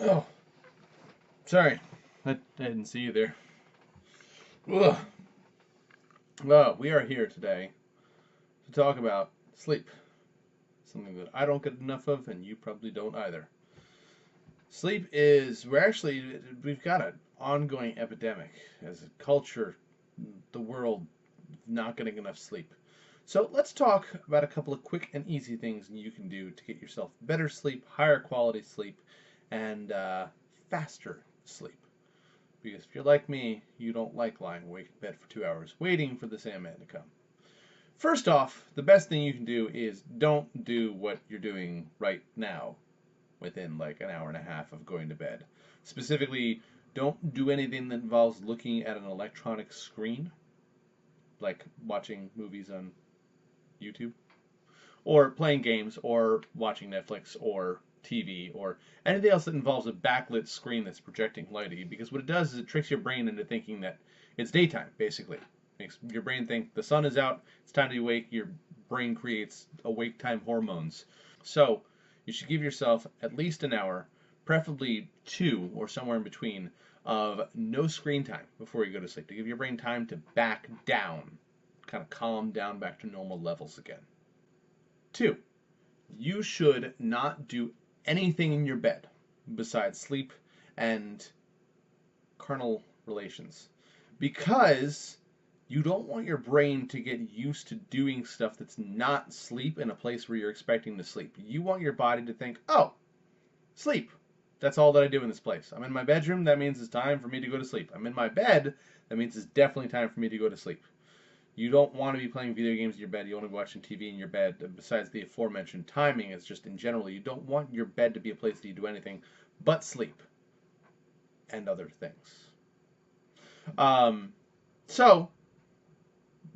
Oh, sorry. I didn't see you there. Ugh. Well, we are here today to talk about sleep. Something that I don't get enough of, and you probably don't either. Sleep is, we've got an ongoing epidemic as a culture, the world not getting enough sleep. So let's talk about a couple of quick and easy things you can do to get yourself better sleep, higher quality sleep, and faster sleep. Because if you're like me, you don't like lying awake in bed for 2 hours waiting for the Sandman to come. First off, the best thing you can do is don't do what you're doing right now within like an hour and a half of going to bed. Specifically, don't do anything that involves looking at an electronic screen, like watching movies on YouTube, or playing games, or watching Netflix, or TV, or anything else that involves a backlit screen that's projecting light at you. Because what it does is it tricks your brain into thinking that it's daytime, basically. Makes your brain think the sun is out, it's time to awake. Your brain creates awake time hormones. So you should give yourself at least an hour, preferably two or somewhere in between, of no screen time before you go to sleep to give your brain time to back down, kind of calm down back to normal levels again. Two, you should not do anything in your bed besides sleep and carnal relations because you don't want your brain to get used to doing stuff that's not sleep in a place where you're expecting to sleep. You want your body to think, oh, sleep. That's all that I do in this place. I'm in my bedroom, that means it's time for me to go to sleep. I'm in my bed, that means it's definitely time for me to go to sleep. You don't want to be playing video games in your bed. You want to be watching TV in your bed. Besides the aforementioned timing, it's just in general, you don't want your bed to be a place that you do anything but sleep and other things. Um, so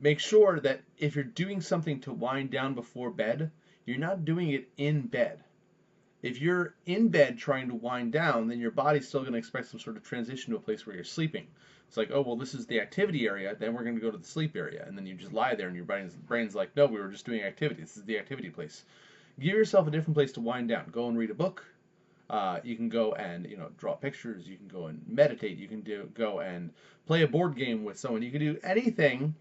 make sure that if you're doing something to wind down before bed, you're not doing it in bed. If you're in bed trying to wind down, then your body's still going to expect some sort of transition to a place where you're sleeping. It's like, oh, well, this is the activity area, then we're going to go to the sleep area. And then you just lie there and your brain's like, no, we were just doing activity. This is the activity place. Give yourself a different place to wind down. Go and read a book. You can go and draw pictures. You can go and meditate. You can go and play a board game with someone. You can do anything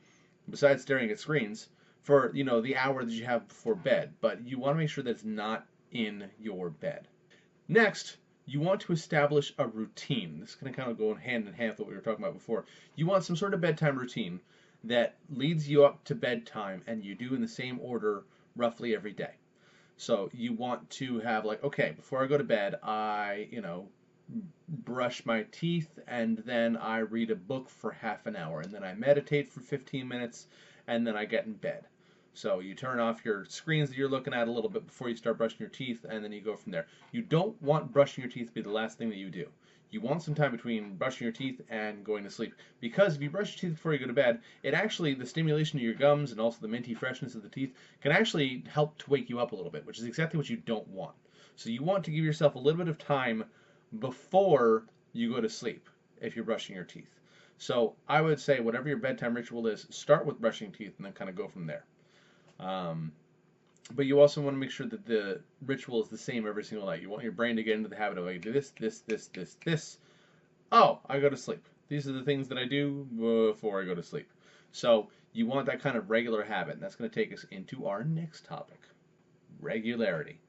besides staring at screens for the hour that you have before bed. But you want to make sure that it's not in your bed. Next, you want to establish a routine. This is going to kind of go hand in hand with what we were talking about before. You want some sort of bedtime routine that leads you up to bedtime and you do in the same order roughly every day. So you want to have like, okay, before I go to bed, I, brush my teeth and then I read a book for half an hour and then I meditate for 15 minutes and then I get in bed. So you turn off your screens that you're looking at a little bit before you start brushing your teeth, and then you go from there. You don't want brushing your teeth to be the last thing that you do. You want some time between brushing your teeth and going to sleep. Because if you brush your teeth before you go to bed, it actually, the stimulation of your gums and also the minty freshness of the teeth can actually help to wake you up a little bit, which is exactly what you don't want. So you want to give yourself a little bit of time before you go to sleep if you're brushing your teeth. So I would say whatever your bedtime ritual is, start with brushing teeth and then kind of go from there. Um, but you also want to make sure that the ritual is the same every single night. You want your brain to get into the habit of like do this, this, this, this, this. Oh, I go to sleep. These are the things that I do before I go to sleep. So you want that kind of regular habit, and that's going to take us into our next topic, regularity.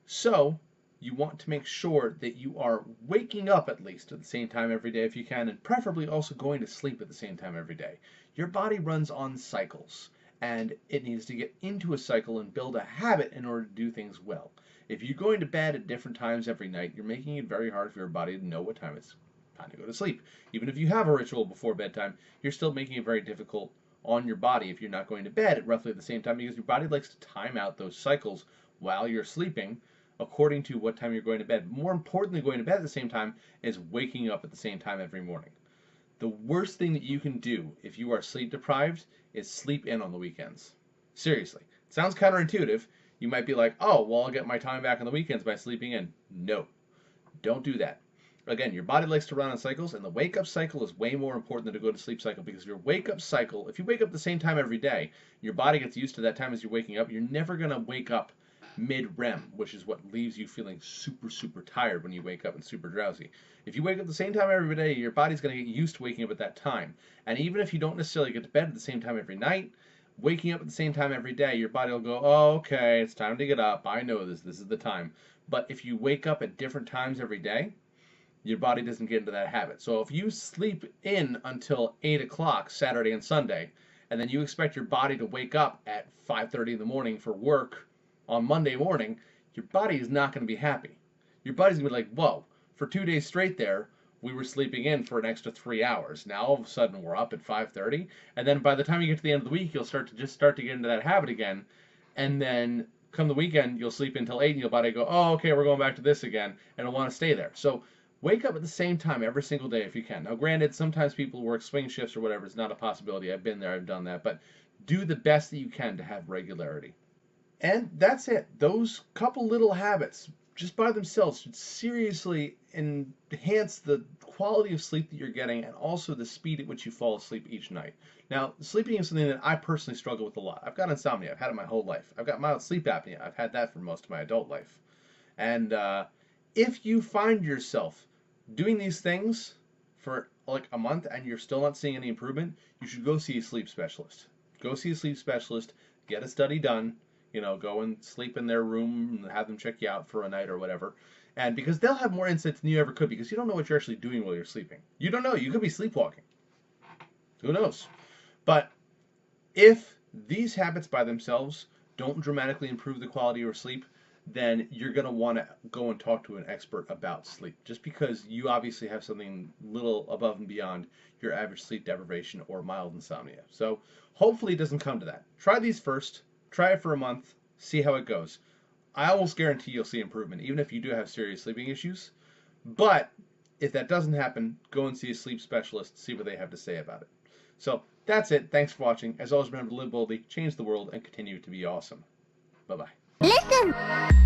So you want to make sure that you are waking up at least at the same time every day if you can, and preferably also going to sleep at the same time every day. Your body runs on cycles and it needs to get into a cycle and build a habit in order to do things well. If you're going to bed at different times every night, you're making it very hard for your body to know what time it's time to go to sleep. Even if you have a ritual before bedtime, you're still making it very difficult on your body if you're not going to bed at roughly the same time because your body likes to time out those cycles while you're sleeping according to what time you're going to bed. More importantly, going to bed at the same time is waking up at the same time every morning. The worst thing that you can do if you are sleep deprived is sleep in on the weekends. Seriously. It sounds counterintuitive. You might be like, oh, well, I'll get my time back on the weekends by sleeping in. No. Don't do that. Again, your body likes to run on cycles, and the wake up cycle is way more important than the go to sleep cycle because your wake up cycle, if you wake up the same time every day, your body gets used to that time as you're waking up, you're never going to wake up mid-REM, which is what leaves you feeling super, super tired when you wake up and super drowsy. If you wake up at the same time every day, your body's going to get used to waking up at that time. And even if you don't necessarily get to bed at the same time every night, waking up at the same time every day, your body will go, oh, okay, it's time to get up. I know this. This is the time. But if you wake up at different times every day, your body doesn't get into that habit. So if you sleep in until 8 o'clock Saturday and Sunday, and then you expect your body to wake up at 5:30 in the morning for work on Monday morning, your body is not going to be happy. Your body's going to be like, whoa, for 2 days straight there, we were sleeping in for an extra 3 hours. Now all of a sudden we're up at 5:30, and then by the time you get to the end of the week, you'll start to get into that habit again, and then come the weekend, you'll sleep until 8, and your body go, oh, okay, we're going back to this again, and it'll want to stay there. So wake up at the same time every single day if you can. Now, granted, sometimes people work swing shifts or whatever. It's not a possibility. I've been there. I've done that. But do the best that you can to have regularity. And that's it. Those couple little habits, just by themselves, should seriously enhance the quality of sleep that you're getting and also the speed at which you fall asleep each night. Now, sleeping is something that I personally struggle with a lot. I've got insomnia. I've had it my whole life. I've got mild sleep apnea. I've had that for most of my adult life. And if you find yourself doing these things for like a month and you're still not seeing any improvement, you should go see a sleep specialist. Go see a sleep specialist, get a study done, go and sleep in their room and have them check you out for a night or whatever. And because they'll have more insights than you ever could, because you don't know what you're actually doing while you're sleeping. You don't know. You could be sleepwalking. Who knows? But if these habits by themselves don't dramatically improve the quality of your sleep, then you're going to want to go and talk to an expert about sleep, just because you obviously have something little above and beyond your average sleep deprivation or mild insomnia. So hopefully it doesn't come to that. Try these first. Try it for a month. See how it goes. I almost guarantee you'll see improvement, even if you do have serious sleeping issues. But if that doesn't happen, go and see a sleep specialist, see what they have to say about it. So that's it. Thanks for watching. As always, remember to live boldly, change the world, and continue to be awesome. Bye-bye. Listen!